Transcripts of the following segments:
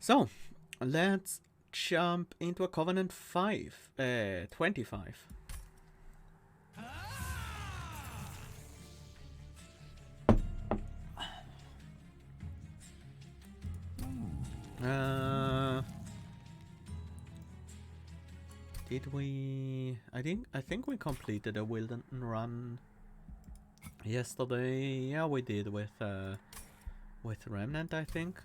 So, let's jump into a Covenant 25. Did we? I think we completed a Wilden run yesterday. Yeah, we did with Remnant, I think.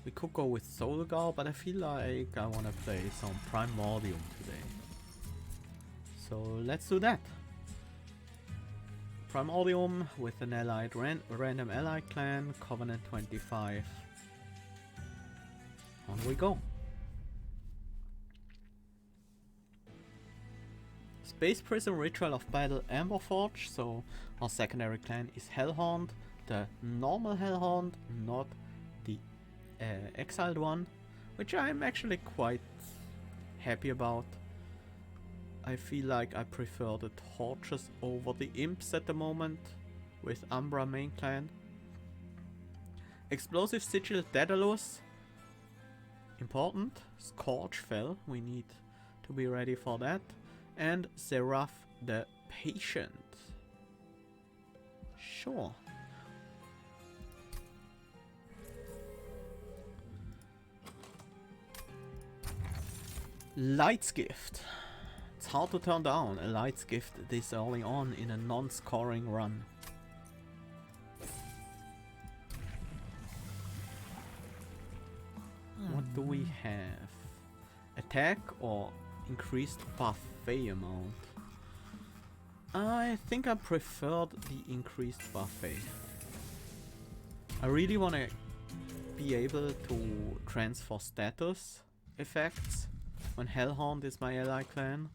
We could go with Solgar, but I feel like I want to play some Primordium today. So let's do that. Primordium with an allied random allied clan, Covenant 25. On we go. Space Prison Ritual of Battle Amberforge, so our secondary clan is Hellhorned, the normal Hellhorned, not the exiled one, which I'm actually quite happy about. I feel like I prefer the torches over the imps at the moment with Umbra main clan. Explosive Sigil Daedalus, important. Scorch fell, we need to be ready for that. And Seraph the Patient. Sure. Light's Gift. It's hard to turn down a Light's Gift this early on in a non-scoring run. What do we have? Attack or increased buffet amount? I think I preferred the increased buffet. I really want to be able to transfer status effects when Hellhorned is my ally clan,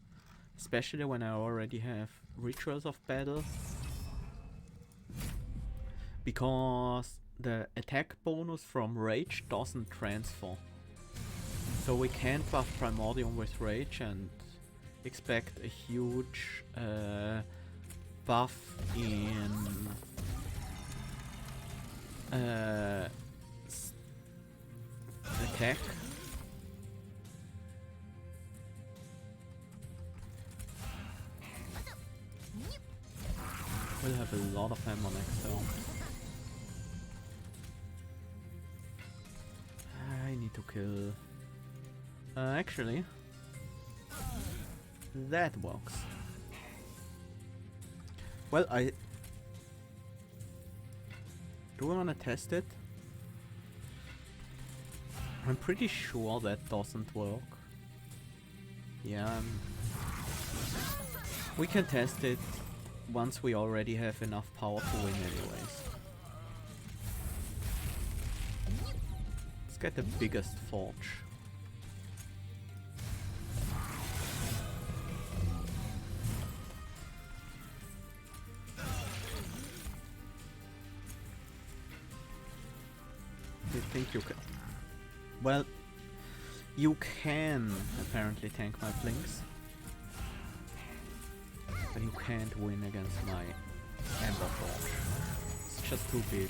especially when I already have Rituals of Battle, because the attack bonus from Rage doesn't transfer. So we can't buff Primordium with Rage and expect a huge buff in attack. We'll have a lot of ammo next turn. I need to kill... actually, that works. Well, do we want to test it? I'm pretty sure that doesn't work. Yeah, we can test it once we already have enough power to win anyways. Let's get the biggest forge. You think you can? Well, you can apparently tank my blinks, but you can't win against my Ember Forge. It's just too big.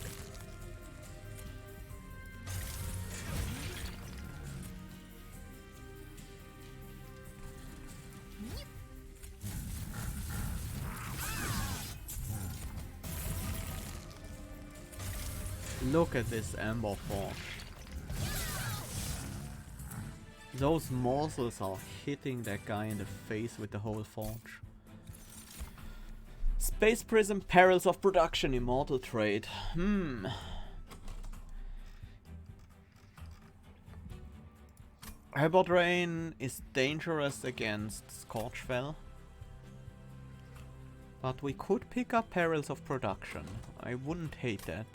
Look at this Ember Forge. Those morsels are hitting that guy in the face with the whole forge. Space Prism Perils of Production Immortal Trade. Hellhorned Drain is dangerous against Scorchfell. But we could pick up Perils of Production. I wouldn't hate that.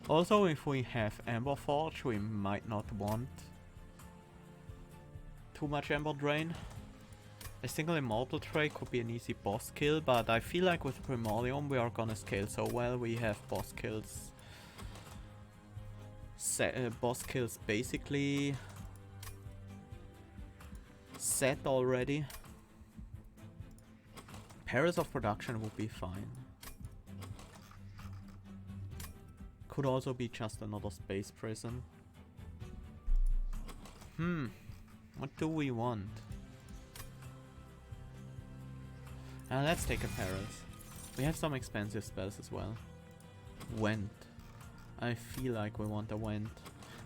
Also, if we have Ember Forge, we might not want too much Ember Drain. A single Immortal Trade could be an easy boss kill, but I feel like with Primordium we are gonna scale so well. We have boss kills. Boss kills basically set already. Perils of Production would be fine. could also be just another space prison. What do we want? Let's take a Paris. We have some expensive spells as well. Went. I feel like we want a Went.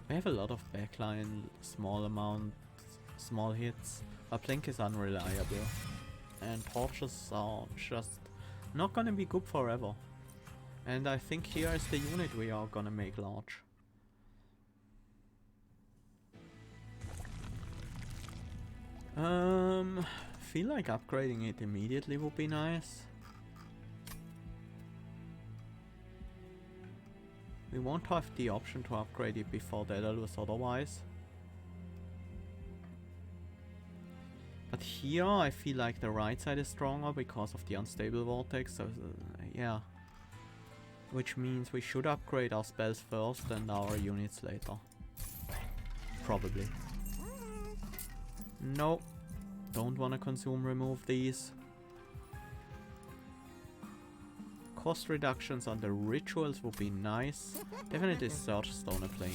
We have a lot of backline, small hits. But Blink is unreliable. And torches are just not gonna be good forever. And I think here is the unit we are gonna make large. Feel like upgrading it immediately would be nice. We won't have the option to upgrade it before Daedalus otherwise. But here I feel like the right side is stronger because of the unstable vortex, so yeah. Which means we should upgrade our spells first and our units later. Probably. No. Don't wanna consume remove these. Cost reductions on the rituals would be nice. Definitely Surge Stone a Plank.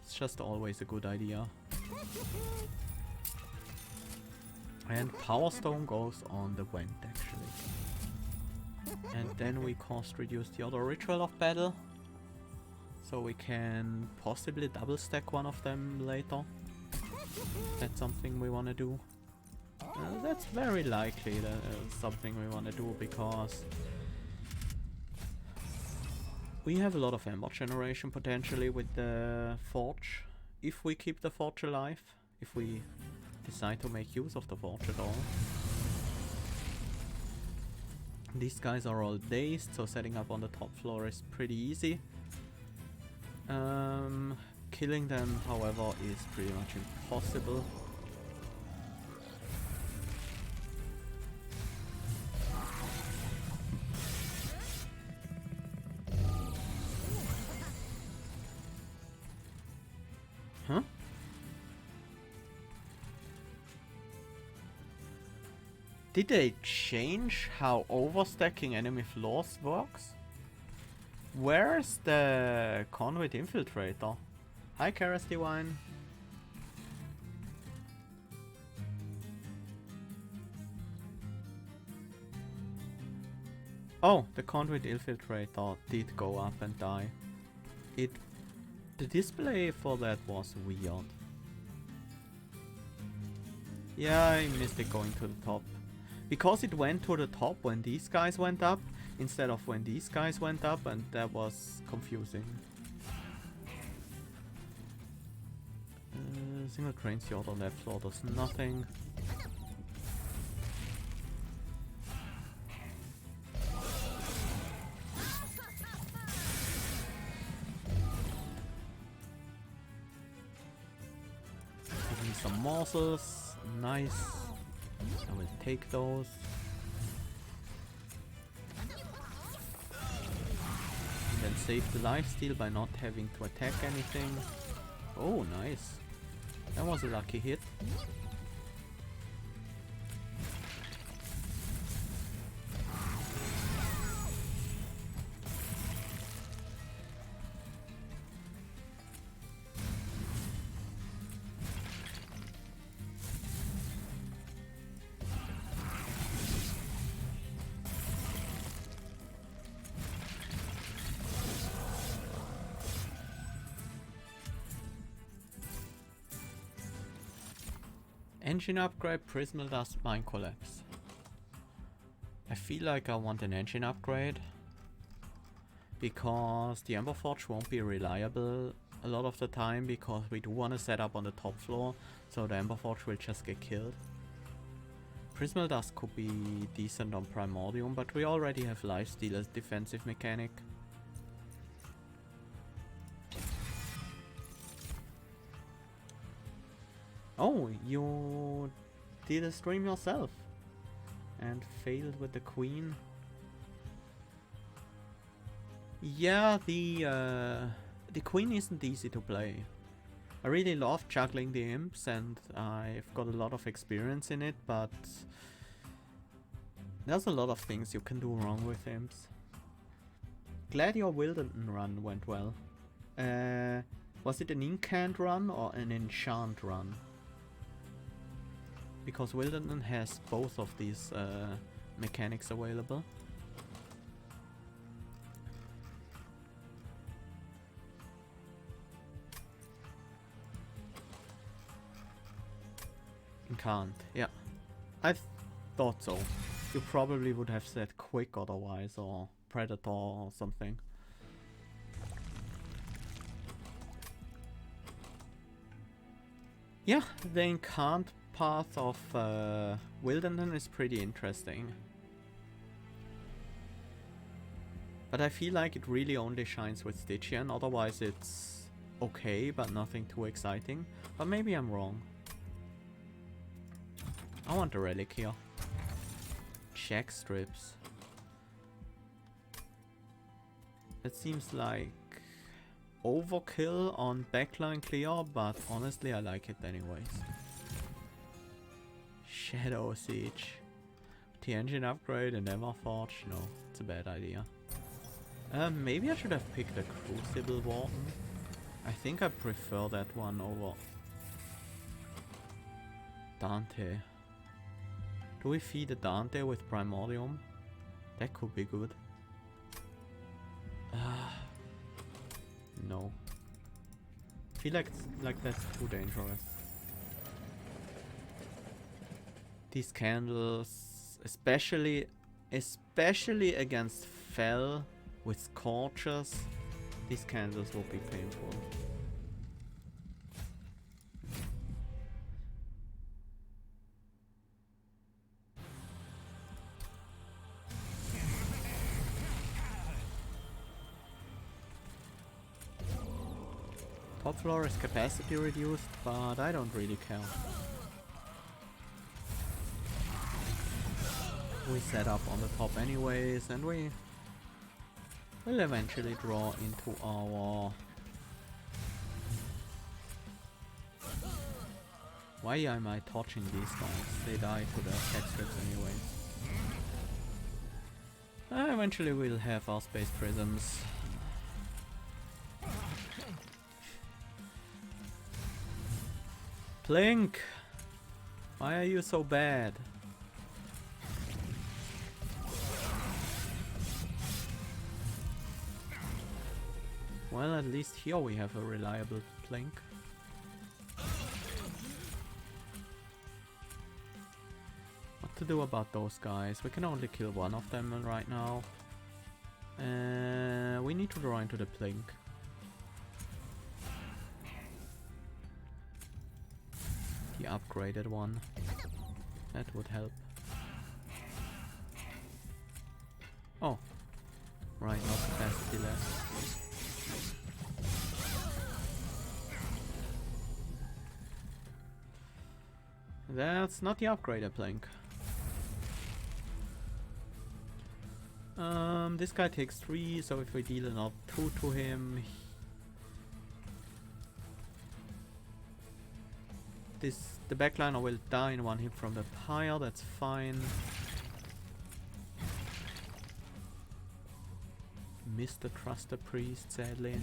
It's just always a good idea. And Power Stone goes on the Went actually. And then we cost reduce the other ritual of battle. So we can possibly double stack one of them later. That's something we want to do. That's very likely that something we want to do because we have a lot of amber generation potentially with the Forge. If we keep the Forge alive, if we decide to make use of the Forge at all. These guys are all dazed, so setting up on the top floor is pretty easy. Killing them, however, is pretty much impossible. Huh? Did they change how overstacking enemy floors works? Where's the Conduit Infiltrator? Hi, Karas Divine. Oh, the Conduit Infiltrator did go up and die. The display for that was weird. Yeah, I missed it going to the top. Because it went to the top when these guys went up, instead of when these guys went up, and that was confusing. Single train's yacht on that floor does nothing. Give me some morsels. Nice. I will take those. And then save the lifesteal by not having to attack anything. Oh, nice. That was a lucky hit. Engine upgrade, Prismal Dust, Mine Collapse. I feel like I want an engine upgrade because the Ember Forge won't be reliable a lot of the time because we do want to set up on the top floor, so the Ember Forge will just get killed. Prismal Dust could be decent on Primordium, but we already have Lifesteal as defensive mechanic. Oh, you did a stream yourself and failed with the queen. Yeah, the queen isn't easy to play. I really love juggling the imps and I've got a lot of experience in it, but there's a lot of things you can do wrong with imps. glad your Wilderton run went well. Was it an incant run or an enchant run? Because Wilderton has both of these mechanics available. Incant, yeah. I thought so. You probably would have said quick otherwise, or predator or something. Yeah, the incant path of Wilderton is pretty interesting. But I feel like it really only shines with Stygian, otherwise it's okay, but nothing too exciting. But maybe I'm wrong. I want a relic here. Check strips. It seems like overkill on backline clear, but honestly I like it anyways. Shadow Siege. The engine upgrade and Everforge? No, it's a bad idea. Maybe I should have picked a Crucible Warden. I think I prefer that one over Dante. Do we feed a Dante with Primordium? That could be good. No. I feel like that's too dangerous. These candles, especially against Fel with Scorchers, these candles will be painful. Top floor is capacity reduced, but I don't really care. We set up on the top anyways, and we will eventually draw into our... Why am I touching these guys? They die to the attack strips anyways. Eventually we'll have our space prisms. Plink! Why are you so bad? Well, at least here we have a reliable Plink. What to do about those guys? We can only kill one of them right now. We need to draw into the Plink. The upgraded one. That would help. Oh. Right, no capacity left. That's not the upgraded Plank. This guy takes 3, so if we deal another 2 to him... The backliner will die in one hit from the pyre, that's fine. Missed the Truster Priest, sadly.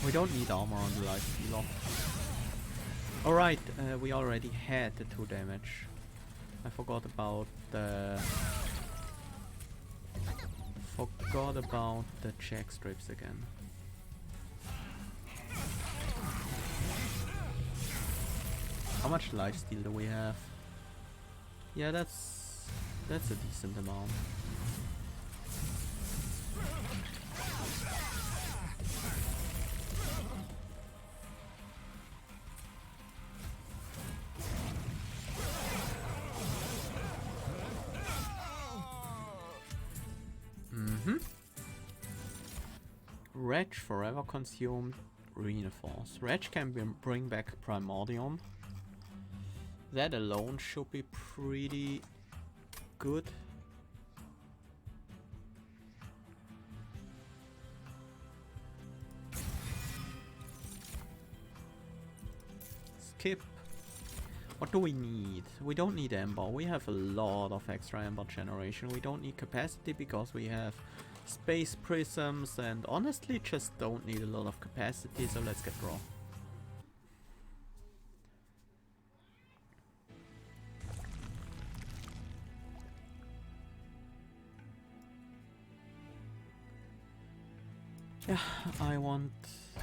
We don't need armor on the life stealer. Alright, we already had the 2 damage. I forgot about the... check strips again. How much lifesteal do we have? Yeah, that's a decent amount. Wretch forever consumed, reinforce. Wretch can bring back Primordium. That alone should be pretty good. Skip. What do we need? We don't need Ember. We have a lot of extra Ember generation. We don't need capacity because we have space prisms and honestly just don't need a lot of capacity, so let's get raw. Yeah, I want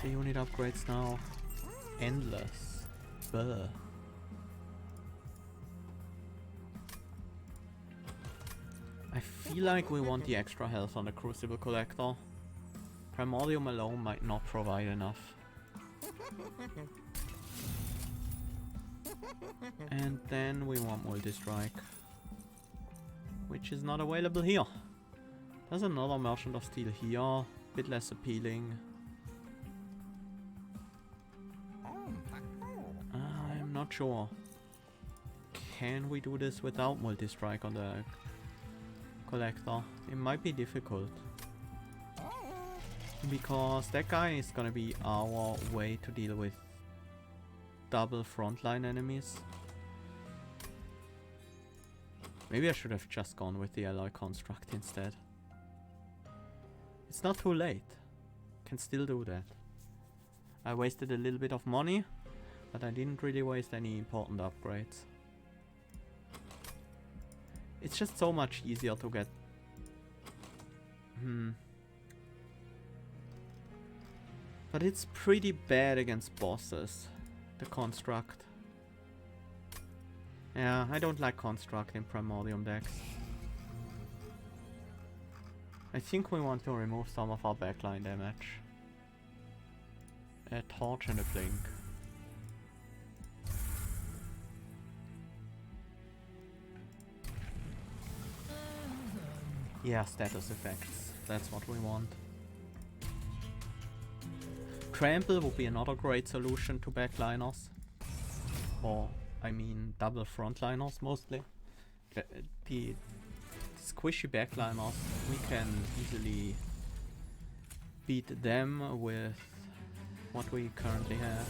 the unit upgrades now. Endless. Buh. I feel like we want the extra health on the Crucible Collector. Primordium alone might not provide enough. And then we want Multi-Strike, which is not available here. There's another Merchant of Steel here. Bit less appealing. I'm not sure. Can we do this without Multi-Strike on the Collector? It might be difficult. Because that guy is gonna be our way to deal with double frontline enemies. Maybe I should have just gone with the alloy construct instead. It's not too late. Can still do that. I wasted a little bit of money, but I didn't really waste any important upgrades. It's just so much easier to get... But it's pretty bad against bosses, the construct. Yeah, I don't like construct in Primordium decks. I think we want to remove some of our backline damage. A torch and a blink. Yeah, status effects. That's what we want. Trample would be another great solution to backliners. Or, I mean, double frontliners mostly. The squishy backliners, we can easily beat them with what we currently have.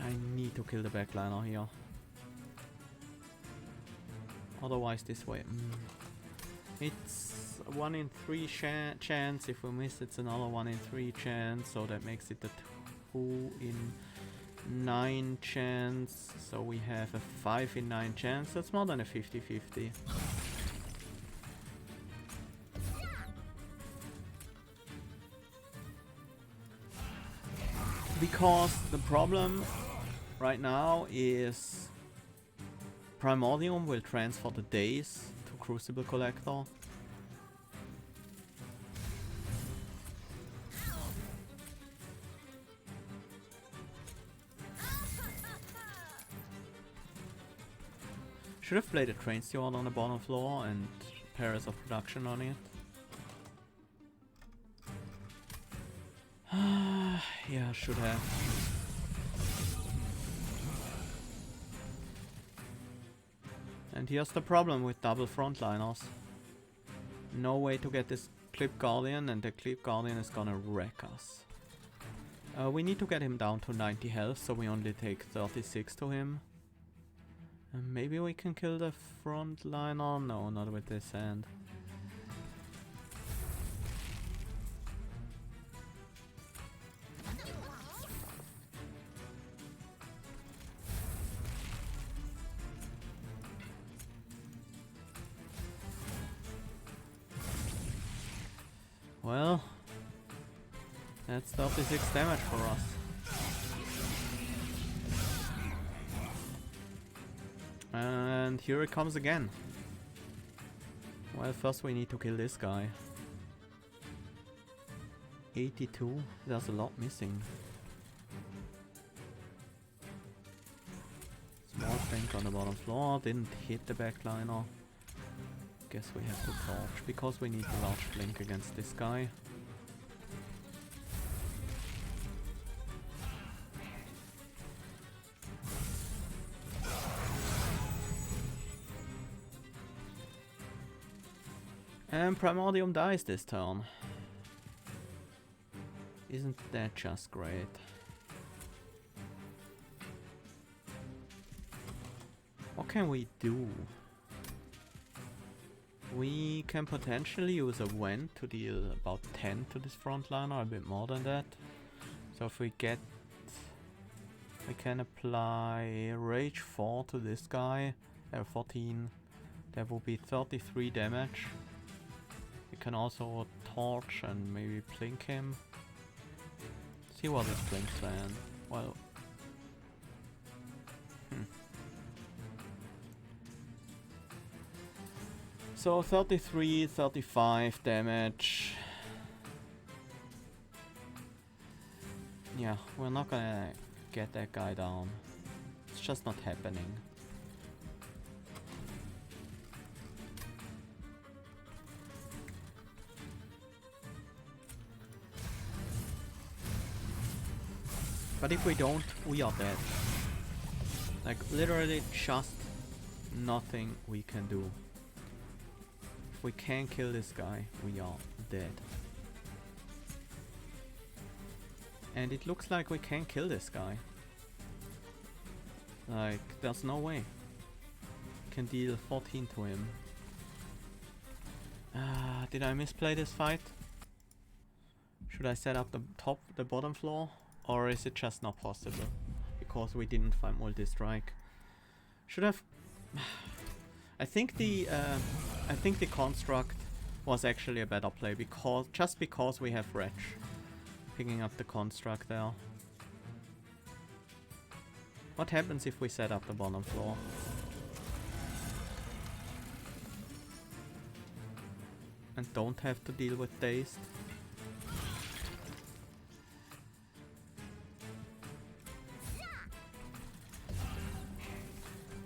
I need to kill the backliner here. Otherwise this way. It's 1 in 3 chance. If we miss, it's another 1 in 3 chance. So that makes it a 2 in 9 chance. So we have a 5 in 9 chance. That's more than a 50-50. Because the problem right now is Primordium will transfer the days to Crucible Collector. Should have played a train steward on the bottom floor and pairs of production on it. Yeah, should have. And here's the problem with double frontliners. No way to get this Clip Guardian, and the Clip Guardian is gonna wreck us. We need to get him down to 90 health, so we only take 36 to him. And maybe we can kill the frontliner? No, not with this hand. Well, that's 36 damage for us. And here it comes again. Well, first we need to kill this guy. 82, there's a lot missing. Small tank on the bottom floor, didn't hit the backliner. Guess we have to torch, because we need a large blink against this guy. And Primordium dies this turn. Isn't that just great? What can we do? We can potentially use a vent to deal about 10 to this frontliner, a bit more than that. So if we get... we can apply Rage 4 to this guy, 14. That will be 33 damage. We can also torch and maybe blink him. See what his blinks then. Well... So 33, 35 damage. Yeah, we're not gonna get that guy down. It's just not happening. But if we don't, we are dead. Like literally just nothing we can do. If we can't kill this guy, we are dead. And it looks like we can't kill this guy. Like, there's no way. Can deal 14 to him. Did I misplay this fight? Should I set up the bottom floor? Or is it just not possible? Because we didn't find multi-strike. Should have... I think the construct was actually a better play just because we have Wretch picking up the construct there. What happens if we set up the bottom floor? And don't have to deal with Dazed?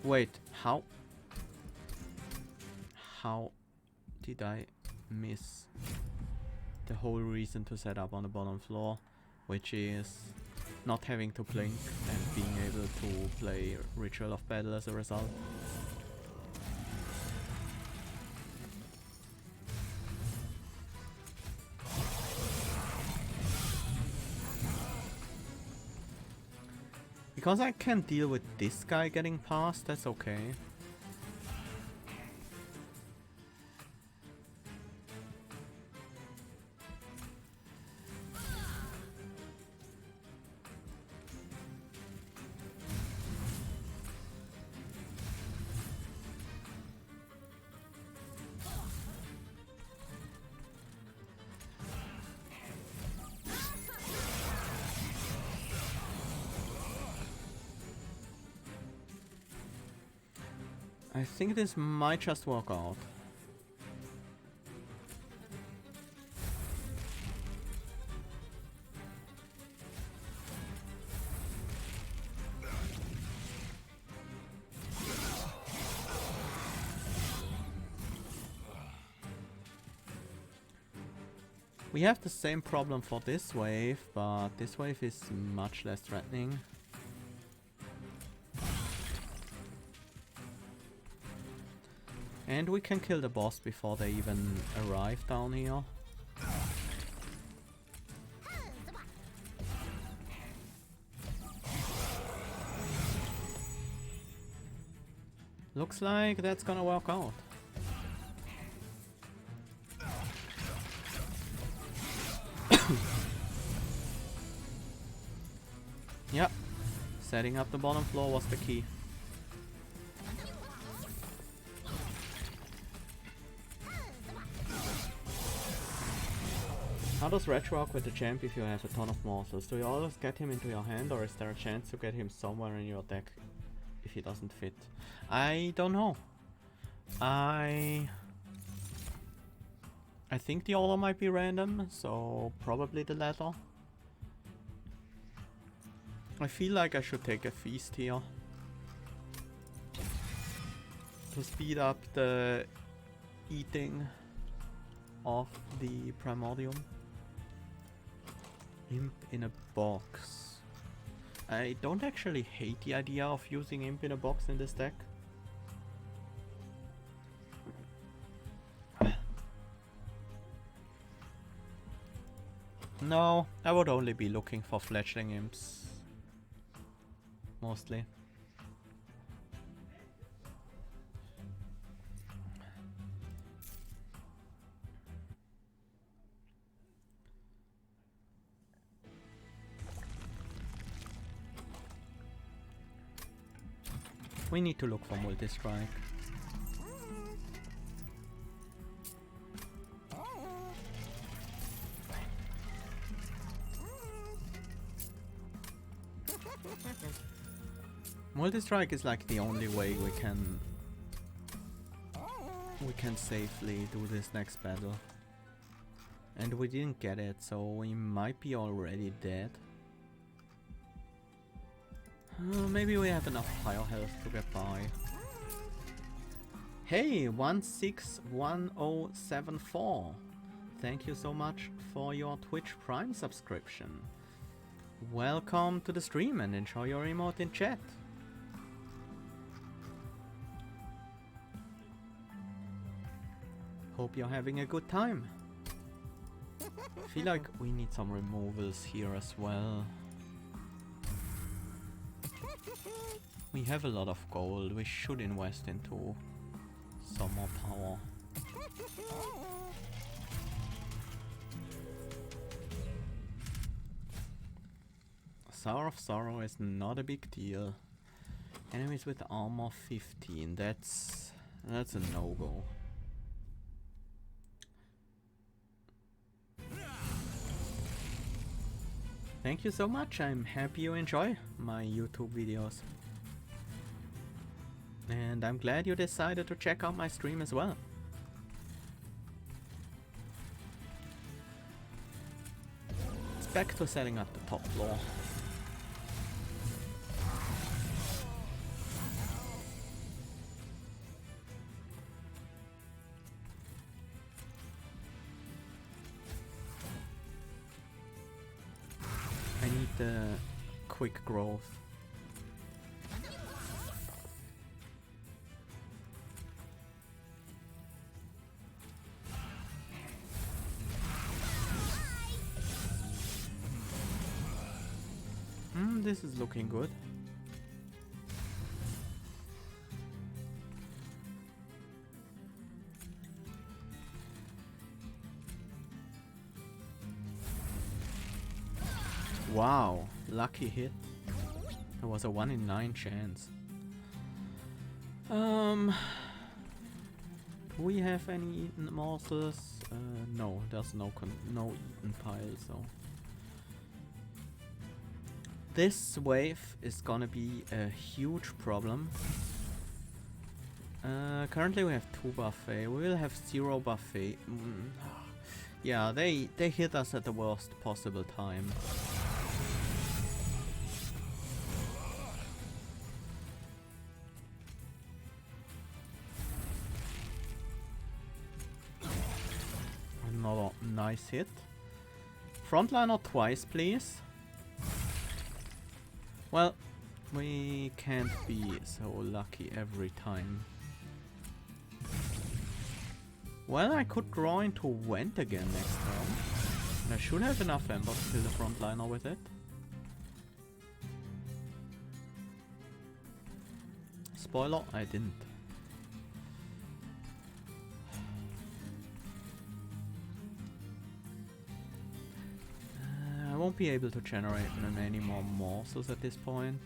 Wait, how? How did I miss the whole reason to set up on the bottom floor, which is not having to blink and being able to play Ritual of Battle as a result? Because I can deal with this guy getting past, that's okay. I think this might just work out. We have the same problem for this wave, but this wave is much less threatening. And we can kill the boss before they even arrive down here. Looks like that's gonna work out. Yep, setting up the bottom floor was the key. How does Retch work with the champ if you have a ton of morsels? Do you always get him into your hand, or is there a chance to get him somewhere in your deck if he doesn't fit? I don't know. I think the order might be random, so probably the latter. I feel like I should take a feast here to speed up the eating of the Primordium. Imp in a box. I don't actually hate the idea of using Imp in a box in this deck. No, I would only be looking for fledgling imps. Mostly. We need to look for multi-strike. Multi-strike is like the only way we can safely do this next battle. And we didn't get it, so we might be already dead. Maybe we have enough fire health to get by. Hey, 161074. Thank you so much for your Twitch Prime subscription. Welcome to the stream and enjoy your emote in chat. Hope you're having a good time. Feel like we need some removals here as well. We have a lot of gold. We should invest into some more power. Sour of Sorrow is not a big deal. Enemies with armor 15. That's a no-go. Thank you so much. I'm happy you enjoy my YouTube videos. And I'm glad you decided to check out my stream as well. It's back to setting up the top floor. I need the quick growth. This is looking good. Wow, lucky hit. It was a 1 in 9 chance. Do we have any eaten morsels? No, there's no eaten pile, so this wave is gonna be a huge problem. Currently we have 2 buffet. We will have 0 buffet. Yeah, they hit us at the worst possible time. Another nice hit. Frontliner twice, please. Well, we can't be so lucky every time. Well, I could draw into Vent again next turn. And I should have enough Ember to kill the frontliner with it. Spoiler, I didn't. I won't be able to generate any more morsels at this point.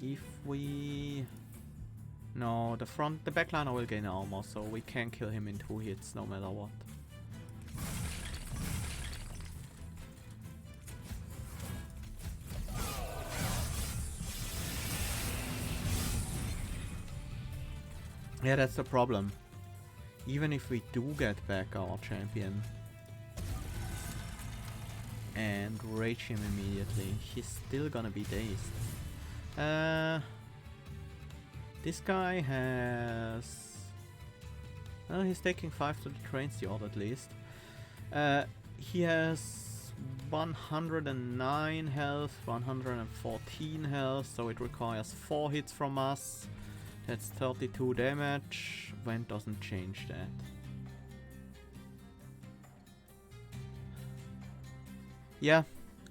If we... No, the backliner will gain armor, so we can kill him in 2 hits no matter what. Yeah, that's the problem. Even if we do get back our champion and rage him immediately, he's still gonna be dazed. This guy has... Well, he's taking 5 to the train steward at least. He has 109 health, 114 health, so it requires 4 hits from us. That's 32 damage. Vent doesn't change that. Yeah,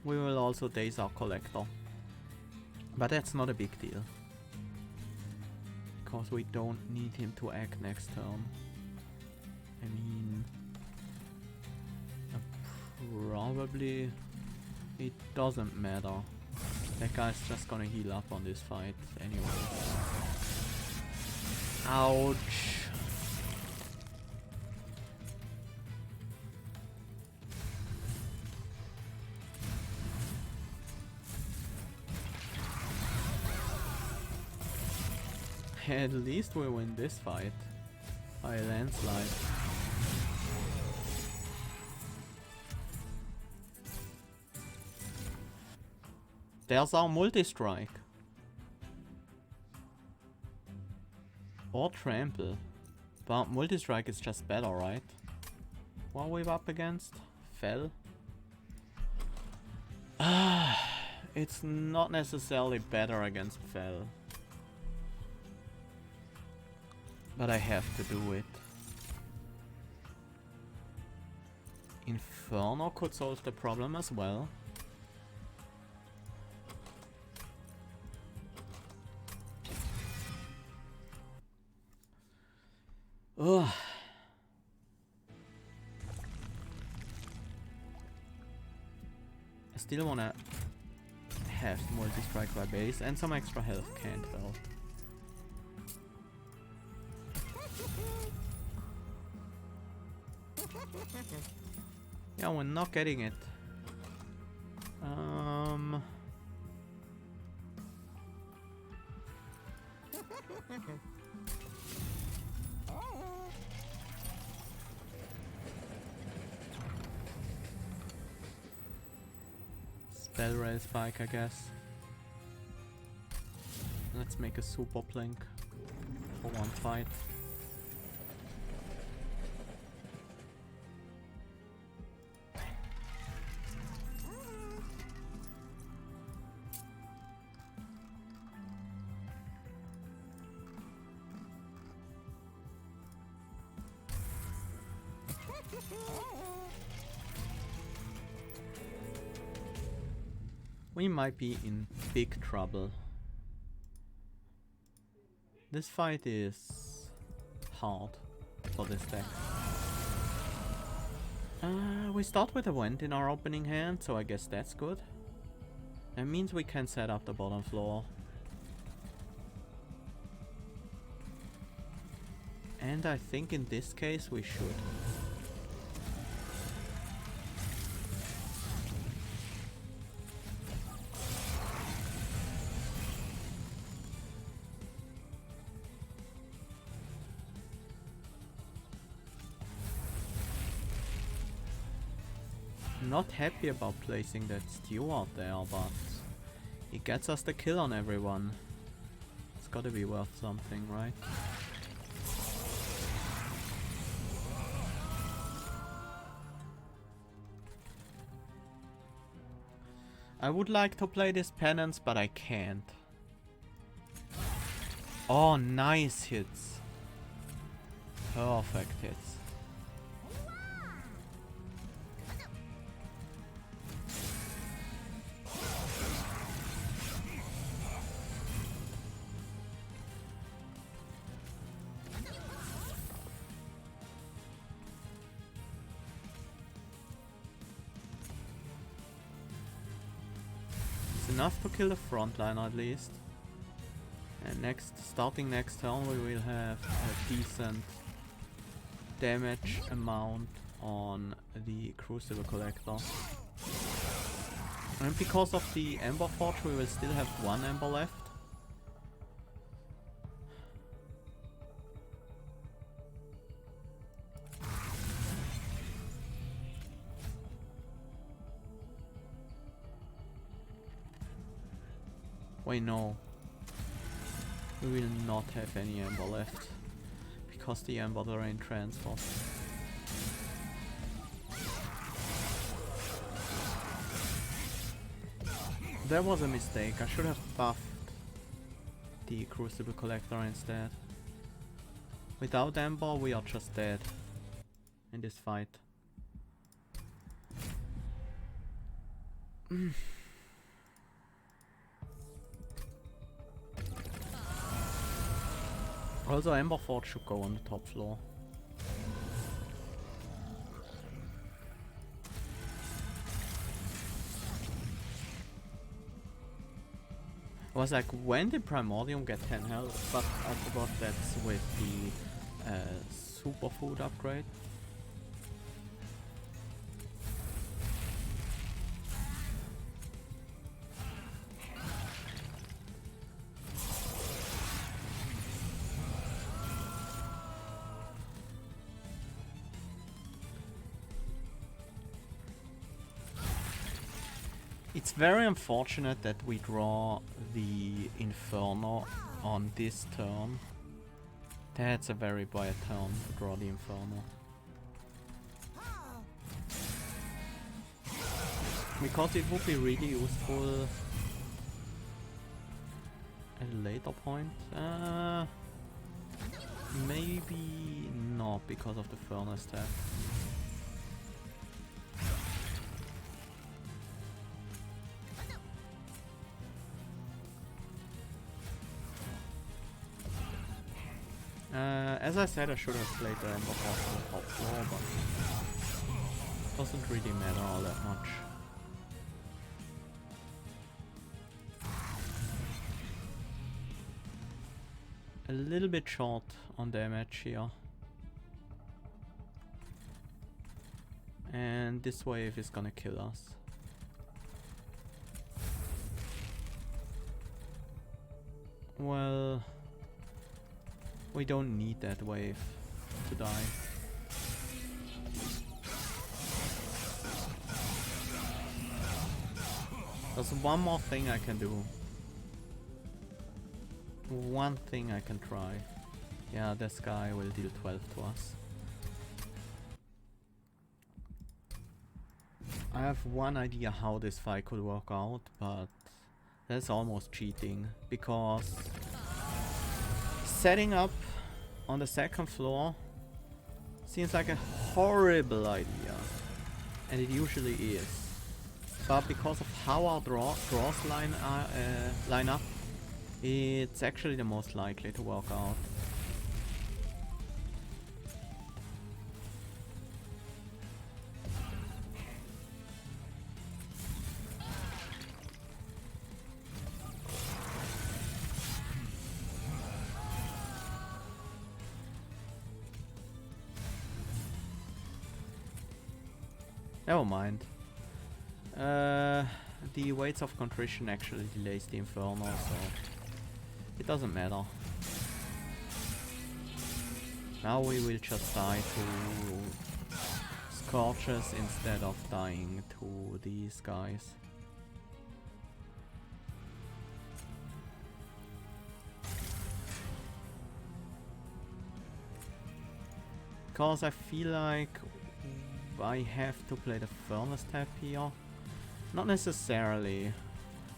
we will also daze our collector. But that's not a big deal. Because we don't need him to act next turn. I mean... probably... it doesn't matter. That guy's just gonna heal up on this fight anyway. Ouch! At least we win this fight. By a landslide. There's our multi-strike. Or trample. But multi-strike is just better, right? What are we up against? Fell? It's not necessarily better against Fell. But I have to do it. Inferno could solve the problem as well. Ugh. I still wanna have multi-strike by base and some extra health can't help. Yeah, we're not getting it. Spell rail spike, I guess. Let's make a super plink for one fight. We might be in big trouble. This fight is hard for this deck. We start with a Vent in our opening hand, so I guess that's good. That means we can set up the bottom floor. And I think in this case we should. Not happy about placing that steward there, but it gets us the kill on everyone. It's gotta be worth something, right? I would like to play this penance, but I can't. Oh, nice hits. Perfect hits. Enough to kill the frontline at least. And starting next turn we will have a decent damage amount on the Crucible Collector. And because of the Ember Forge we will still have one Ember left. Wait, no. We will not have any Ember left. Because the Ember Drain transfers. That was a mistake. I should have buffed the Crucible Collector instead. Without Ember, we are just dead in this fight. Also, Emberforge should go on the top floor. I was like, when did Primordium get 10 health? But I forgot that's with the superfood upgrade. It's very unfortunate that we draw the Inferno on this turn. That's a very bad turn to draw the Inferno. Because it would be really useful at a later point. Maybe not because of the Furnace tab. As I said, I should have played the Emberforge on the top floor, but doesn't really matter all that much. A little bit short on damage here. And this wave is gonna kill us. Well, we don't need that wave to die. There's one more thing I can do. One thing I can try. Yeah, this guy will deal 12 to us. I have one idea how this fight could work out, but that's almost cheating, because setting up on the second floor seems like a horrible idea, and it usually is. But because of how our draws line up, it's actually the most likely to work out. Never mind. The Weights of Contrition actually delays the Inferno, so it doesn't matter. Now we will just die to Scorches instead of dying to these guys. Because I feel like I have to play the Furnace tab here. Not necessarily.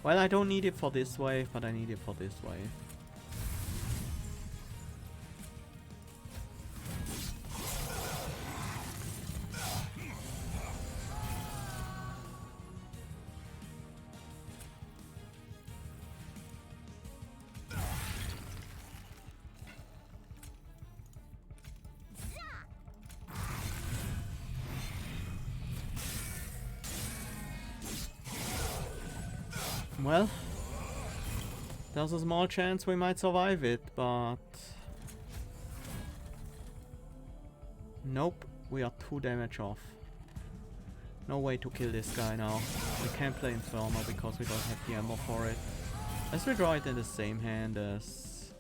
Well, I don't need it for this wave, but I need it for this wave. Well, there's a small chance we might survive it, but nope, we are 2 damage off. No way to kill this guy now. We can't play Inferno because we don't have the ammo for it. Let's redraw it in the same hand as...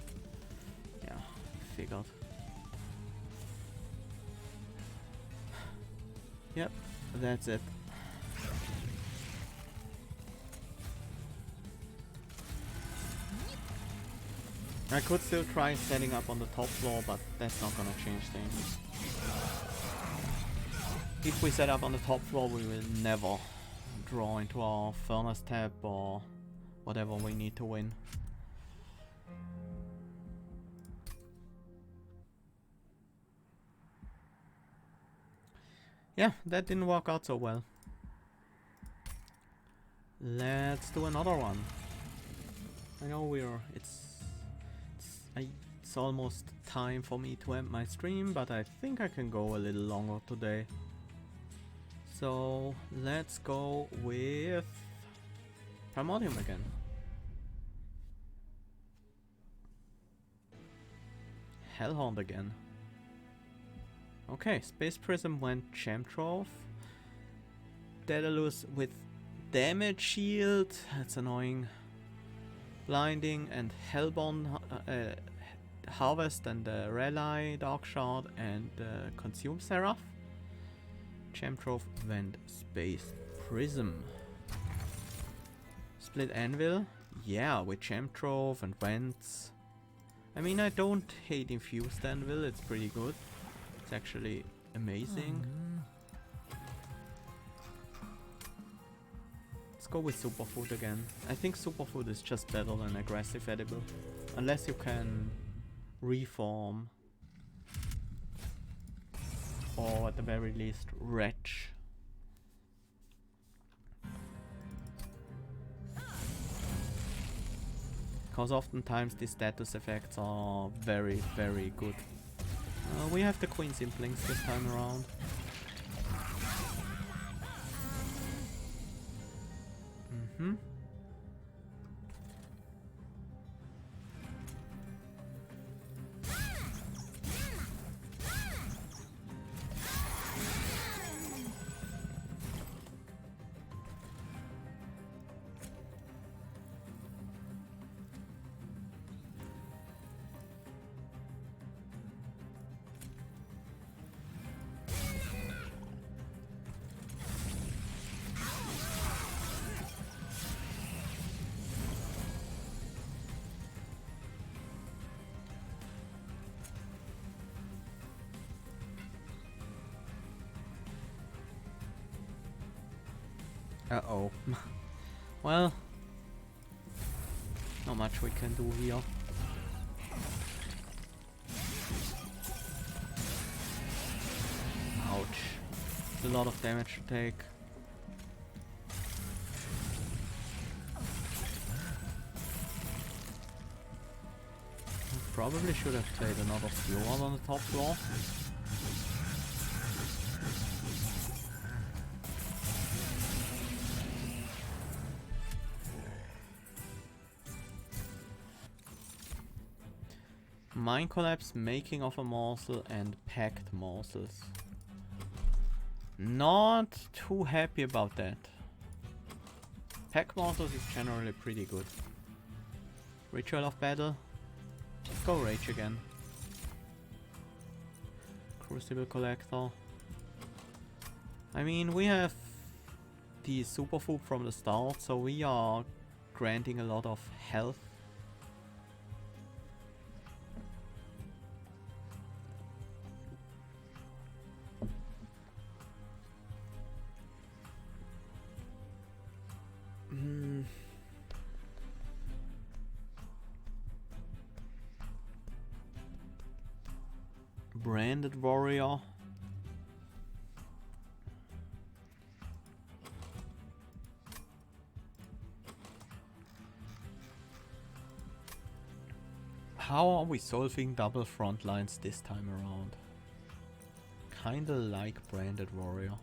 yeah, figured. Yep, that's it. I could still try setting up on the top floor, but that's not gonna change things. If we set up on the top floor, we will never draw into our Furnace tab or whatever we need to win. Yeah, that didn't work out so well. Let's do another one. I know it's almost time for me to end my stream, but I think I can go a little longer today. So let's go with Primordium again. Hellhorned again. Okay, Space Prism went Gem Trove. Daedalus with damage shield, that's annoying. Blinding and Hellborn Harvest and Rally, Dark Shard and Consume Seraph. Gem Trove went Space Prism. Split Anvil, yeah, with Gem Trove and Vents. I mean, I don't hate Infused Anvil, it's pretty good. It's actually amazing. Let's go with Superfood again. I think Superfood is just better than Aggressive Edible. Unless you can reform. Or at the very least, Retch. Because oftentimes these status effects are very, very good. We have the Queen Simplings this time around. Uh-oh. Well, not much we can do here. Ouch. A lot of damage to take. Probably should have played another Fjord on the top floor. Mind Collapse, Making of a Morsel and Packed Morsels. Not too happy about that. Packed Morsels is generally pretty good. Ritual of Battle. Let's go Rage again. Crucible Collector. I mean, we have the Superfood from the start, so we are granting a lot of health. Branded Warrior. How are we solving double front lines this time around? Kinda like Branded Warrior.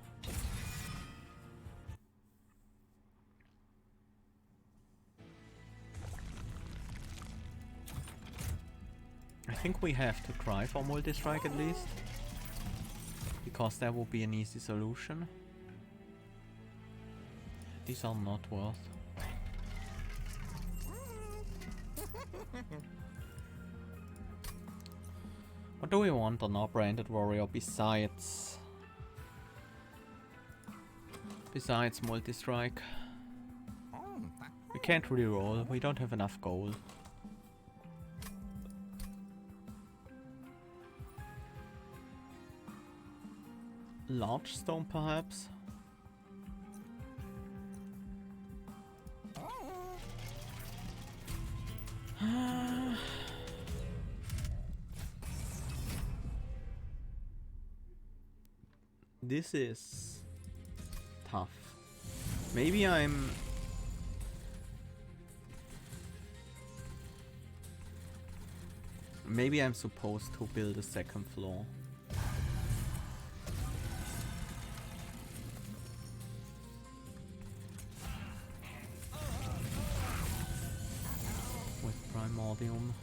I think we have to try for multi-strike at least, because that would be an easy solution. These are not worth. What do we want on our Branded Warrior besides multi-strike? We can't reroll, we don't have enough gold. Large Stone perhaps? This is tough. Maybe I'm Maybe I'm supposed to build a second floor. With Primordium.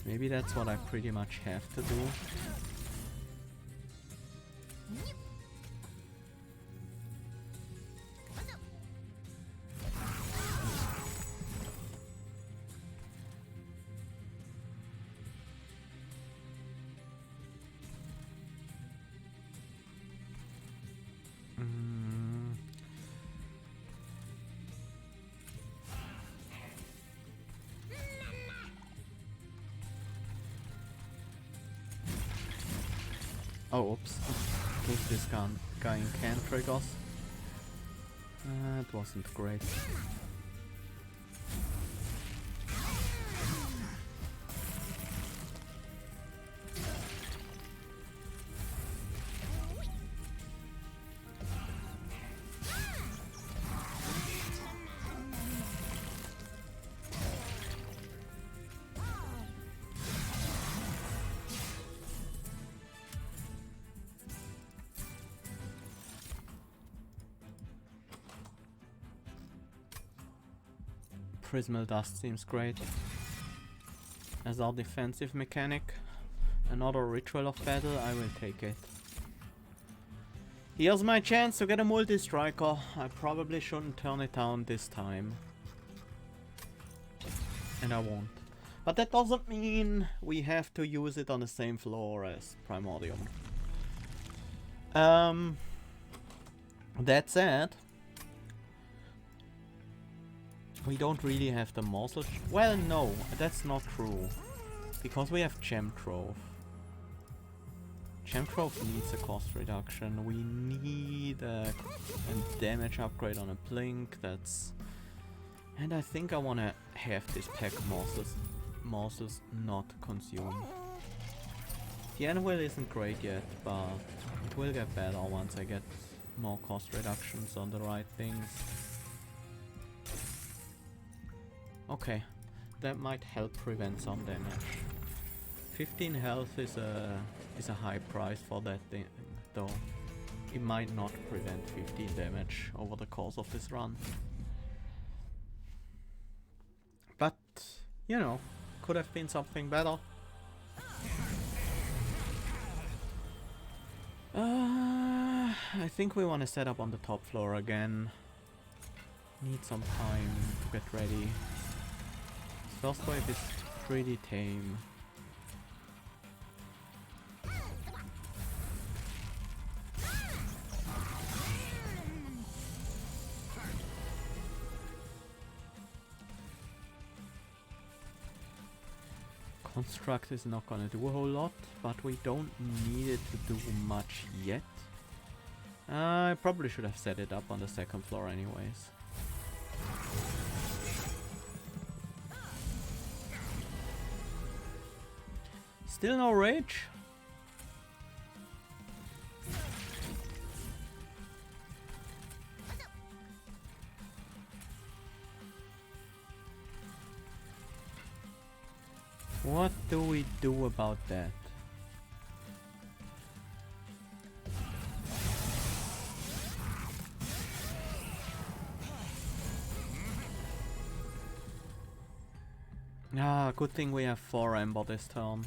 Maybe that's what I pretty much have to do. Oh, oops. With this guy in can triggers. That wasn't great. Prismal Dust seems great. As our defensive mechanic. Another Ritual of Battle, I will take it. Here's my chance to get a multi-striker. I probably shouldn't turn it down this time. And I won't. But that doesn't mean we have to use it on the same floor as Primordium. That said, we don't really have the morsel. Well, no, that's not true. Because we have Gem Trove. Gem Trove needs a cost reduction. We need a damage upgrade on a blink. That's... And I think I want to have this pack morsels not consumed. The anvil isn't great yet, but it will get better once I get more cost reductions on the right things. Okay, that might help prevent some damage. 15 health is a high price for that thing, though. It might not prevent 15 damage over the course of this run. But, you know, could have been something better. I think we want to set up on the top floor again. Need some time to get ready. First wave is pretty tame. Construct is not gonna do a whole lot, but we don't need it to do much yet. I probably should have set it up on the second floor anyways. Still no rage? What do we do about that? Ah, good thing we have 4 Ember this turn.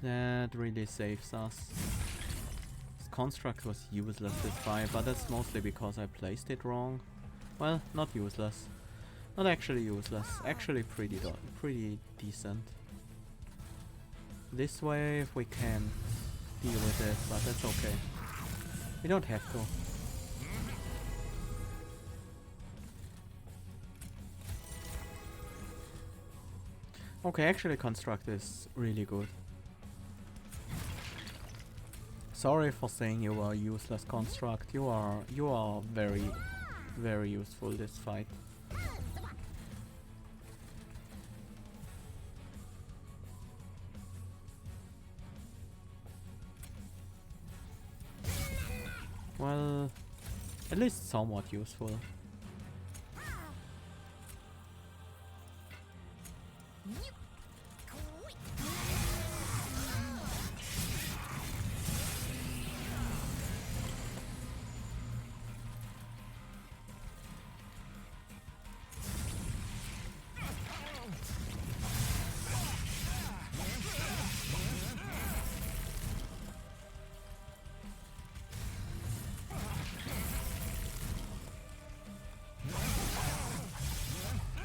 That really saves us. This construct was useless this fight, but that's mostly because I placed it wrong. Well, not useless. Not actually useless. Actually pretty decent. This way if we can deal with it, but that's okay. We don't have to. Okay, actually construct is really good. Sorry for saying you are a useless construct. You are very useful this fight. Well, at least somewhat useful.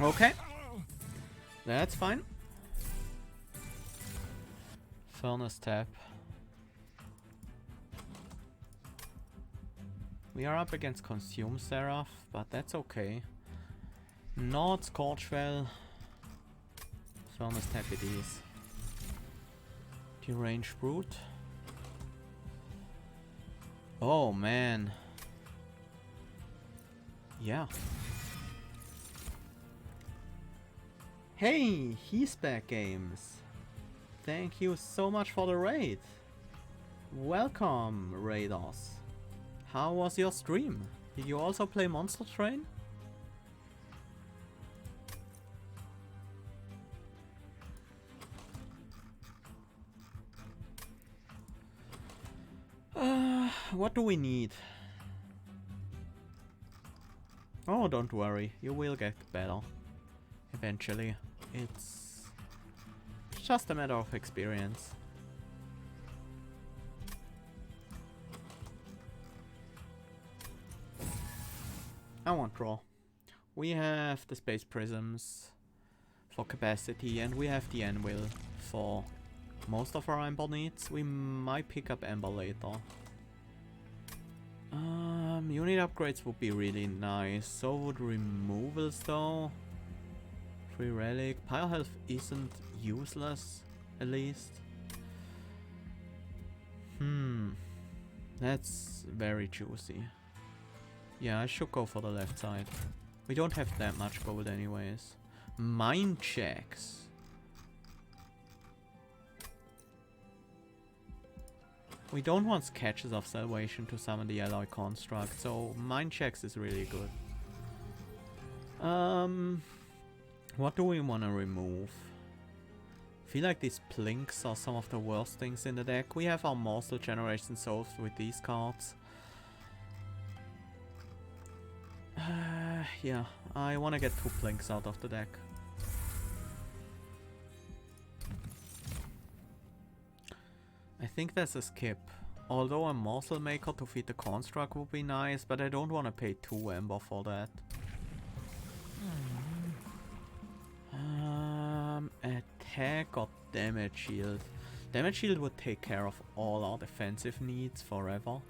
Okay, that's fine. Furnace tap. We are up against Consume Seraph, but that's okay. Not Scorchwell. Furnace tap it is. Deranged Brute. Oh man. Yeah. Hey, he's back games. Thank you so much for the raid. Welcome, raiders. How was your stream? Did you also play Monster Train? What do we need? Oh, don't worry, you will get better. Eventually. It's just a matter of experience. I won't draw. We have the space prisms for capacity, and we have the anvil for most of our amber needs. We might pick up amber later. Unit upgrades would be really nice. So would removals though. Free relic. Pyro health isn't useless, at least. That's very juicy. Yeah, I should go for the left side. We don't have that much gold anyways. Mind checks. We don't want Sketches of Salvation to summon the alloy construct, so mind checks is really good. What do we want to remove? I feel like these plinks are some of the worst things in the deck. We have our Morsel Generation solved with these cards. Yeah, I want to get 2 plinks out of the deck. I think that's a skip. Although a Morsel Maker to feed the construct would be nice, but I don't want to pay 2 Ember for that. Attack or damage shield? Damage shield would take care of all our defensive needs forever.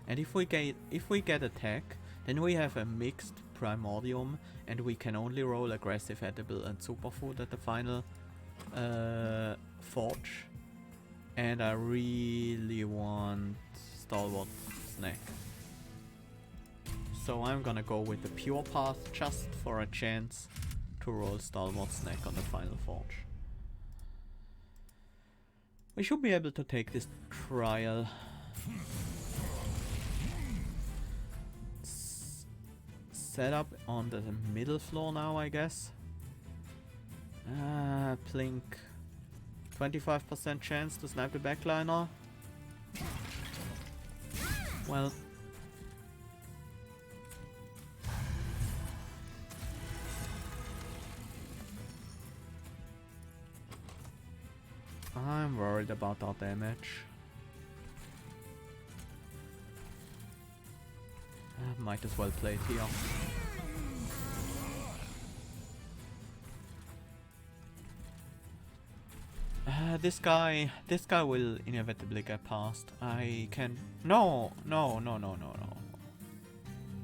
And if we get attack, then we have a mixed Primordium, and we can only roll aggressive, edible, and superfood at the final forge. And I really want Stalwart Snack. So I'm gonna go with the pure path just for a chance to roll Stalwart Snack on the final forge. We should be able to take this trial. Set up on the middle floor now, I guess. Plink. 25% chance to snipe the backliner. Well. I'm worried about our damage. Might as well play it here. This guy will inevitably get past. I can... No.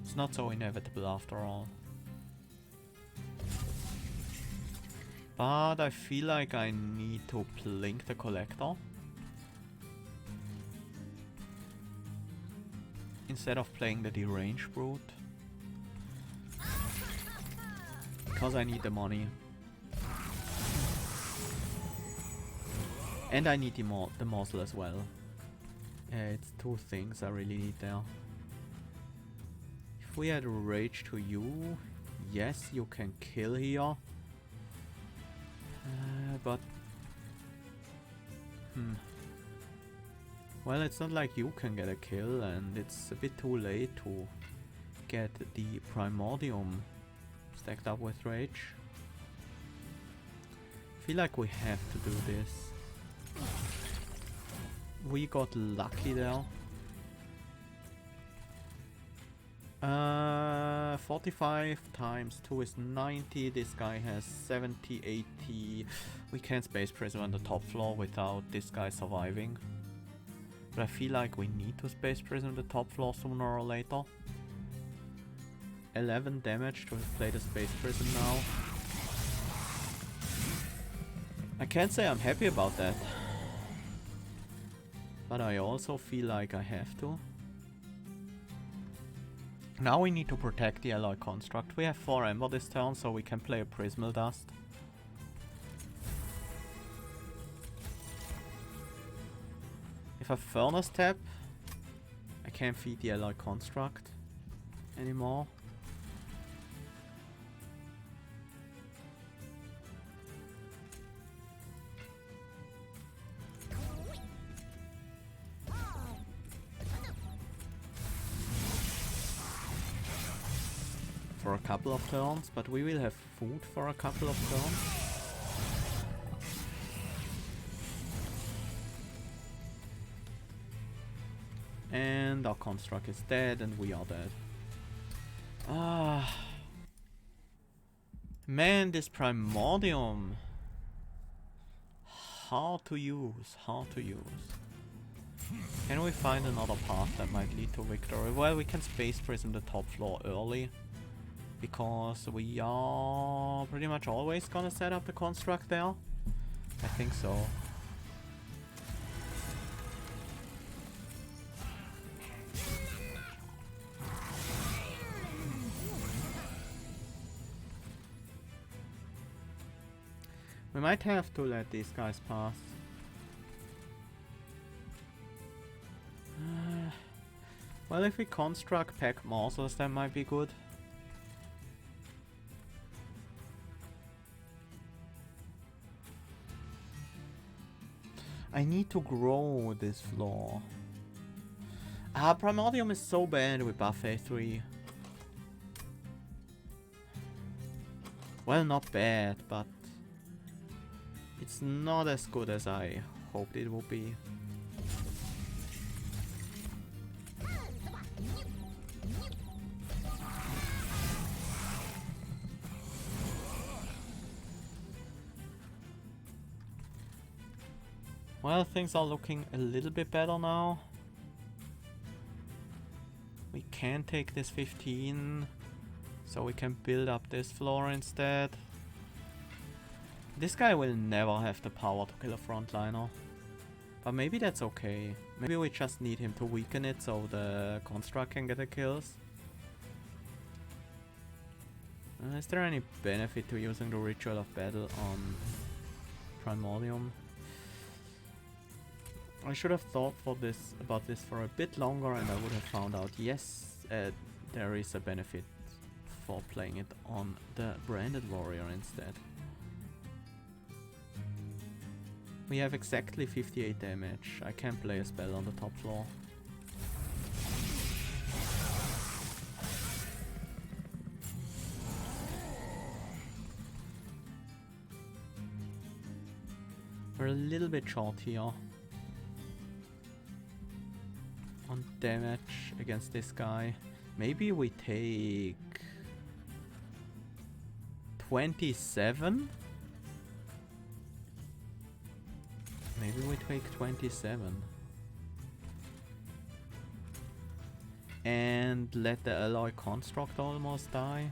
It's not so inevitable after all. But I feel like I need to plink the collector instead of playing the deranged brute, because I need the money. And I need the morsel as well. It's 2 things I really need there. we add rage to you, yes, you can kill here. But... Well, it's not like you can get a kill, and it's a bit too late to get the Primordium stacked up with rage. I feel like we have to do this. We got lucky there. 45 times 2 is 90. This guy has 70, 80. We can't space prism on the top floor without this guy surviving. But I feel like we need to space prism the top floor sooner or later. 11 damage to play the space prism now. I can't say I'm happy about that. But I also feel like I have to. Now we need to protect the alloy construct. We have 4 Ember this turn, so we can play a Prismal Dust. If I Furnace tap, I can't feed the alloy construct anymore. For a couple of turns, but we will have food for a couple of turns. And our construct is dead, and we are dead. Ah, man, this Primordium. Hard to use, hard to use. Can we find another path that might lead to victory? Well, we can space prism the top floor early. Because we are pretty much always gonna set up the construct there. I think so. We might have to let these guys pass. Well, if we construct pack morsels, that might be good. I need to grow this floor. Primordium is so bad with buffet 3. Well, not bad, but it's not as good as I hoped it would be. Well, things are looking a little bit better now. We can take this 15, so we can build up this floor instead. This guy will never have the power to kill a frontliner. But maybe that's okay. Maybe we just need him to weaken it so the construct can get the kills. Is there any benefit to using the Ritual of Battle on Primordium? I should have thought about this for a bit longer, and I would have found out, yes, there is a benefit for playing it on the Branded Warrior instead. We have exactly 58 damage. I can't play a spell on the top floor. We're a little bit short here on damage against this guy. Maybe we take 27? Maybe we take 27. And let the alloy construct almost die.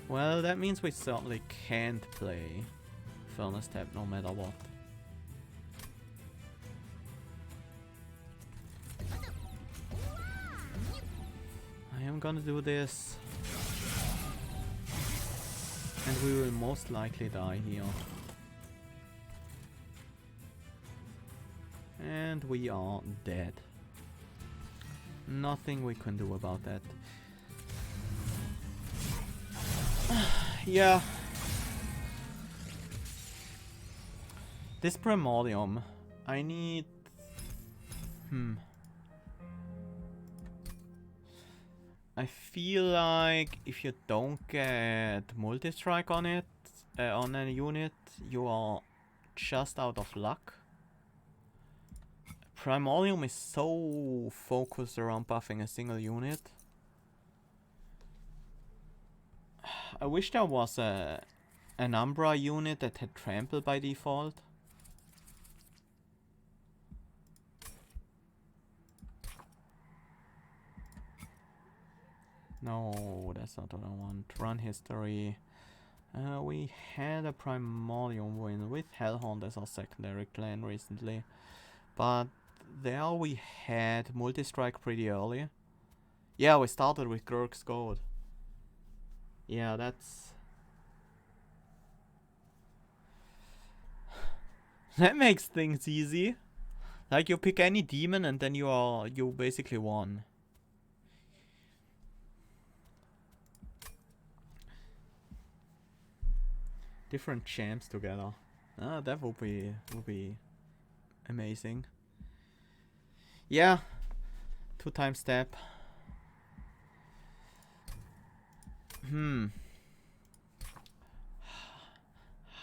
Well, that means we certainly can't play Furnace Tap no matter what. I am gonna do this. And we will most likely die here. And we are dead. Nothing we can do about that. Yeah. This Primordium, I need... I feel like if you don't get multi-strike on it, on a unit, you are just out of luck. Primordium is so focused around buffing a single unit. I wish there was an Umbra unit that had trample by default. No, that's not what I want. Run history. We had a Primordium win with Hellhorned as our secondary clan recently. But there we had multi-strike pretty early. Yeah, we started with Gurk's Gold. Yeah, that's... that makes things easy. Like, you pick any demon and then you basically won. Different champs together. Ah, that would be amazing. Yeah. 2-time step.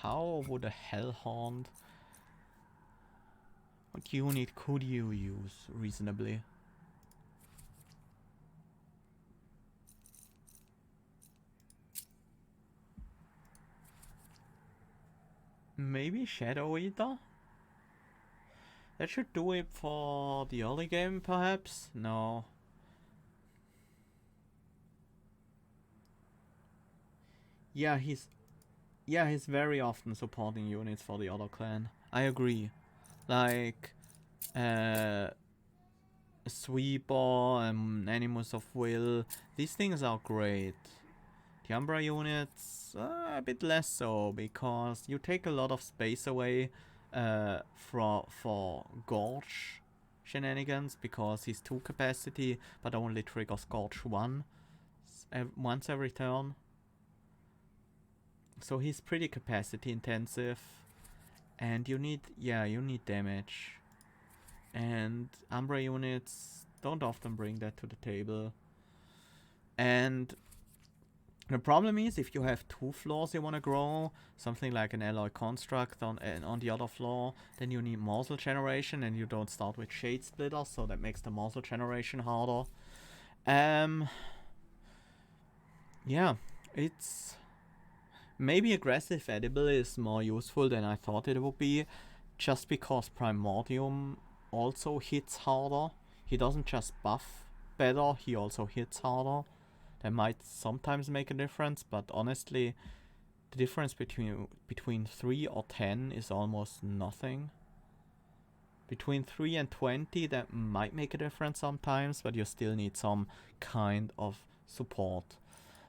How would a Hellhorned... what unit could you use reasonably? Maybe Shadow Eater? That should do it for the early game, perhaps? No. Yeah, he's very often supporting units for the other clan. I agree. Like, Sweeper and Animus of Will. These things are great. The Umbra units, a bit less so, because you take a lot of space away for Gorge shenanigans, because he's 2 capacity, but only triggers Gorge once every turn. So he's pretty capacity intensive, and you need damage. And Umbra units don't often bring that to the table. And the problem is, if you have 2 floors you want to grow, something like an alloy construct on the other floor, then you need morsel generation, and you don't start with shade splitters, so that makes the morsel generation harder. Yeah, it's... maybe aggressive edible is more useful than I thought it would be, just because Primordium also hits harder. He doesn't just buff better, he also hits harder. That might sometimes make a difference, but honestly, the difference between 3 or 10 is almost nothing. Between 3 and 20, that might make a difference sometimes, but you still need some kind of support.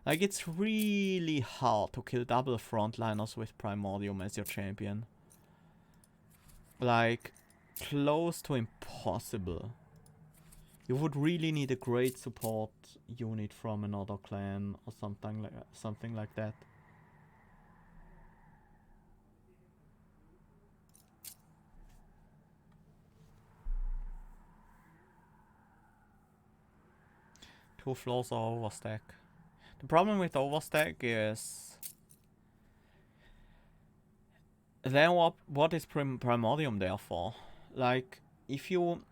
Like, it's really hard to kill double frontliners with Primordium as your champion. Like, close to impossible. You would really need a great support unit from another clan or something like that. Two floors are overstack. The problem with overstack is then what is Primordium there for? Like, if you...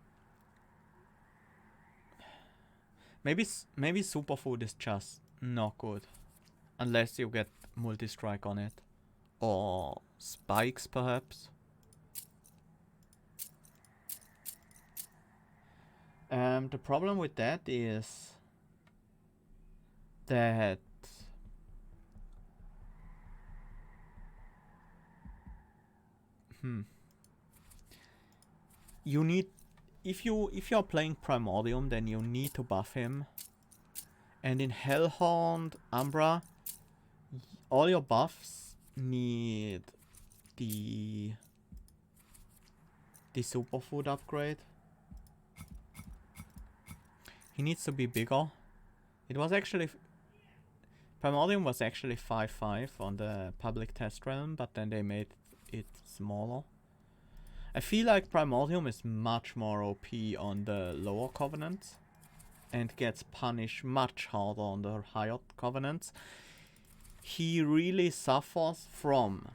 maybe Superfood is just not good. Unless you get multi-strike on it. Or spikes, perhaps. The problem with that is that you need, if you're playing Primordium, then you need to buff him. And in Hellhorned Umbra, all your buffs need the superfood upgrade. He needs to be bigger. It was actually... Primordium was actually 5-5 on the public test realm, but then they made it smaller. I feel like Primordium is much more OP on the lower covenants and gets punished much harder on the higher covenants. He really suffers from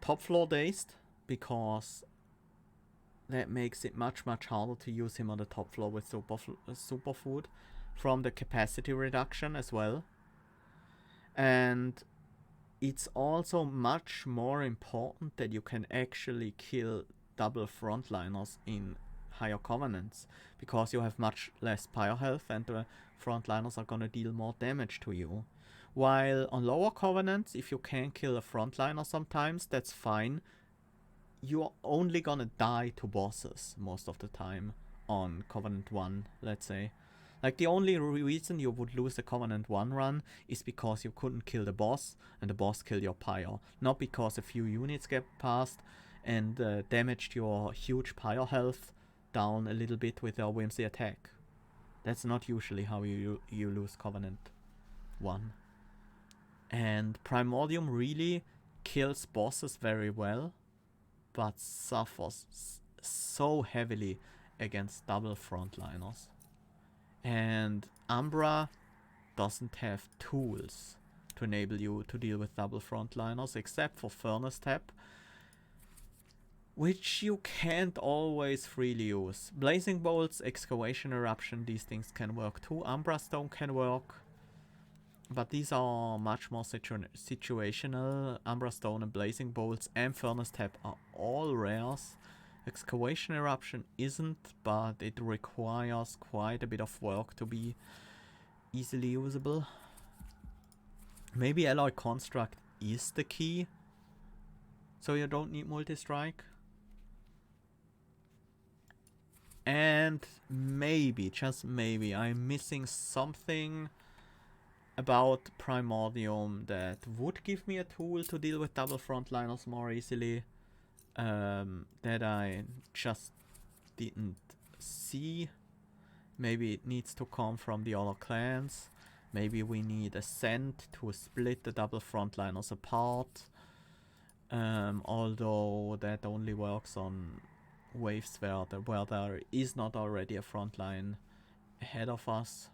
top floor dazed because that makes it much harder to use him on the top floor with superfood, from the capacity reduction as well. And it's also much more important that you can actually kill double frontliners in higher covenants, because you have much less pyre health and the frontliners are gonna deal more damage to you. While on lower covenants, if you can kill a frontliner sometimes, that's fine. You're only gonna die to bosses most of the time on Covenant 1, let's say. Like, the only reason you would lose a Covenant 1 run is because you couldn't kill the boss and the boss killed your pyre. Not because a few units get past and damaged your huge pyre health down a little bit with your whimsy attack. That's not usually how you lose Covenant 1. And Primordium really kills bosses very well, but suffers so heavily against double frontliners. And Umbra doesn't have tools to enable you to deal with double frontliners, except for Furnace Tap, which you can't always freely use. Blazing Bolts, Excavation Eruption, these things can work too. Umbra Stone can work, but these are much more situational. Umbra Stone and Blazing Bolts and Furnace Tap are all rares. Excavation Eruption isn't, but it requires quite a bit of work to be easily usable. Maybe Alloy Construct is the key, so you don't need multi-strike. And maybe, just maybe, I'm missing something about Primordium that would give me a tool to deal with double frontliners more easily. That I just didn't see. Maybe it needs to come from the other clans. Maybe we need a scent to split the double frontliners apart. Although that only works on waves where there is not already a frontline ahead of us.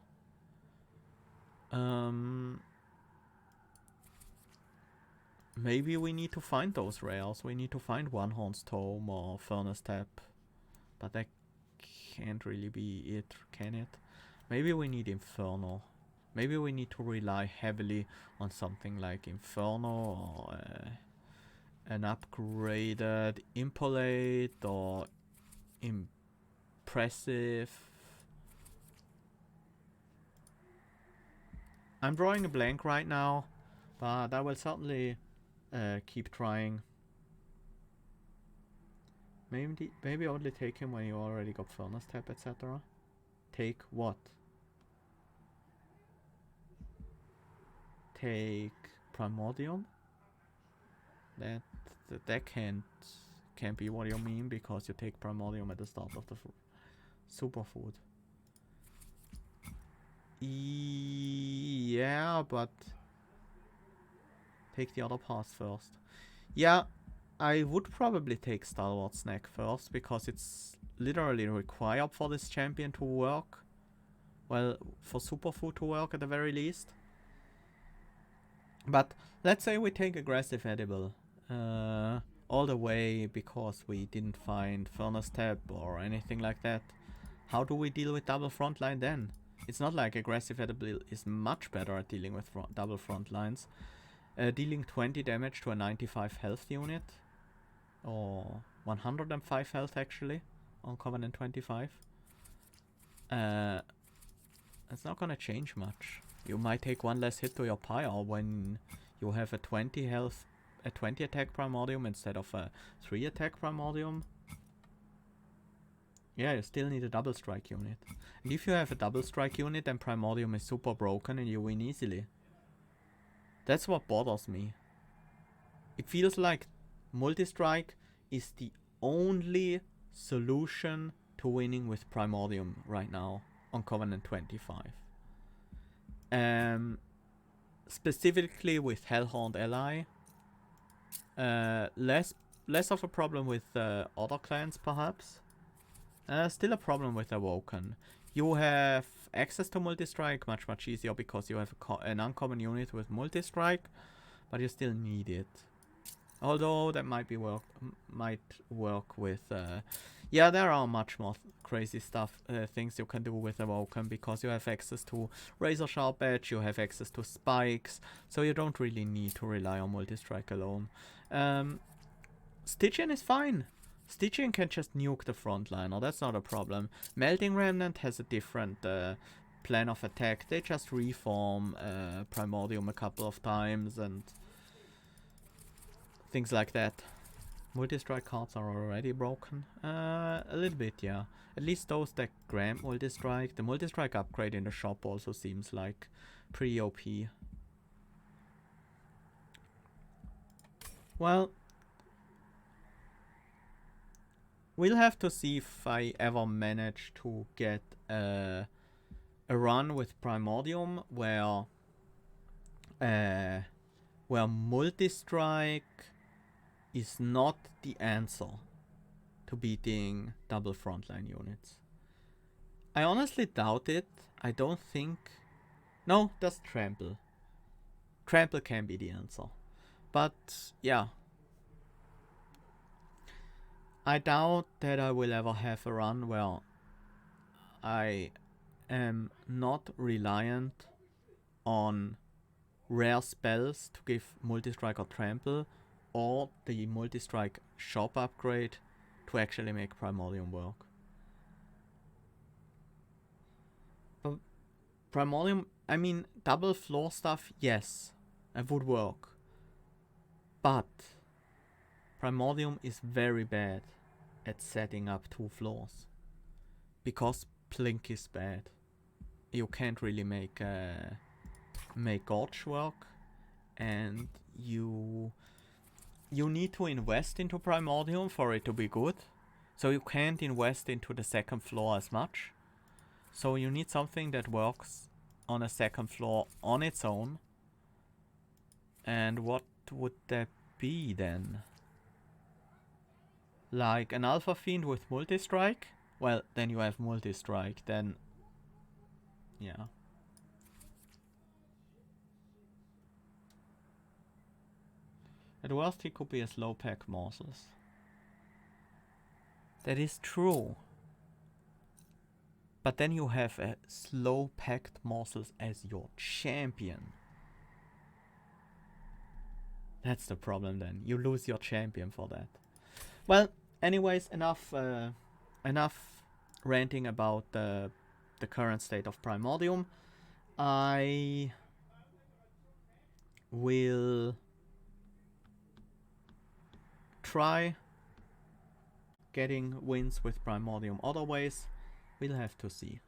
Maybe we need to find those rares. We need to find One Horn's Tome or Furnace Tap. But that can't really be it, can it? Maybe we need Inferno. Maybe we need to rely heavily on something like Inferno or an upgraded Impolate or Impressive. I'm drawing a blank right now, but I will certainly keep trying. Maybe only take him when you already got Furnace Tap, etc. Take what? Take Primordium? That can't be what you mean, because you take Primordium at the start of the superfood. Yeah, but take the other pass first. Yeah, I would probably take Stalwart Snack first, because it's literally required for this champion to work. Well, for superfood to work at the very least. But let's say we take Aggressive Edible all the way because we didn't find Furnace Tap or anything like that. How do we deal with double frontline then? It's not like Aggressive Edible is much better at dealing with double frontlines. Dealing 20 damage to a 95 health unit, or 105 health actually, on Covenant 25. It's not gonna change much. You might take one less hit to your pyre when you have a 20 health, a 20 attack Primordium instead of a 3 attack Primordium. Yeah, you still need a double strike unit. And if you have a double strike unit, then Primordium is super broken and you win easily. That's what bothers me. It feels like multi-strike is the only solution to winning with Primordium right now. on Covenant 25. Specifically with Hellhorned ally, less of a problem with other clans perhaps. Still a problem with Awoken. You have access to multi-strike much easier because you have an uncommon unit with multi-strike, but you still need it. Although that might work with yeah, there are much more crazy stuff, things you can do with Awoken, because you have access to Razor Sharp Edge, you have access to spikes, so you don't really need to rely on multi-strike alone. Stygian is fine. Stygian can just nuke the frontliner, that's not a problem. Melting Remnant has a different plan of attack. They just reform Primordium a couple of times and things like that. Multi-strike cards are already broken. A little bit, yeah. At least those that grant multi-strike. The multi-strike upgrade in the shop also seems like pretty OP. Well, we'll have to see if I ever manage to get a run with Primordium where multi-strike is not the answer to beating double frontline units. I honestly doubt it. I don't think... No, that's Trample. Trample can be the answer. But, yeah. I doubt that I will ever have a run where I am not reliant on rare spells to give multi-strike or trample, or the multi-strike shop upgrade to actually make Primordium work. But Primordium, I mean, double floor stuff, yes, it would work. But Primordium is very bad at setting up 2 floors. Because Plink is bad. You can't really make Gorge work, and you need to invest into Primordium for it to be good. So you can't invest into the second floor as much. So you need something that works on a second floor on its own. And what would that be then? Like an Alpha Fiend with multi-strike? Well, then you have multi-strike, then... yeah. At worst, he could be a slow pack morsels. That is true. But then you have a slow packed morsels as your champion. That's the problem then. You lose your champion for that. Well, anyways, enough ranting about the current state of Primordium. I will try getting wins with Primordium other ways. We'll have to see.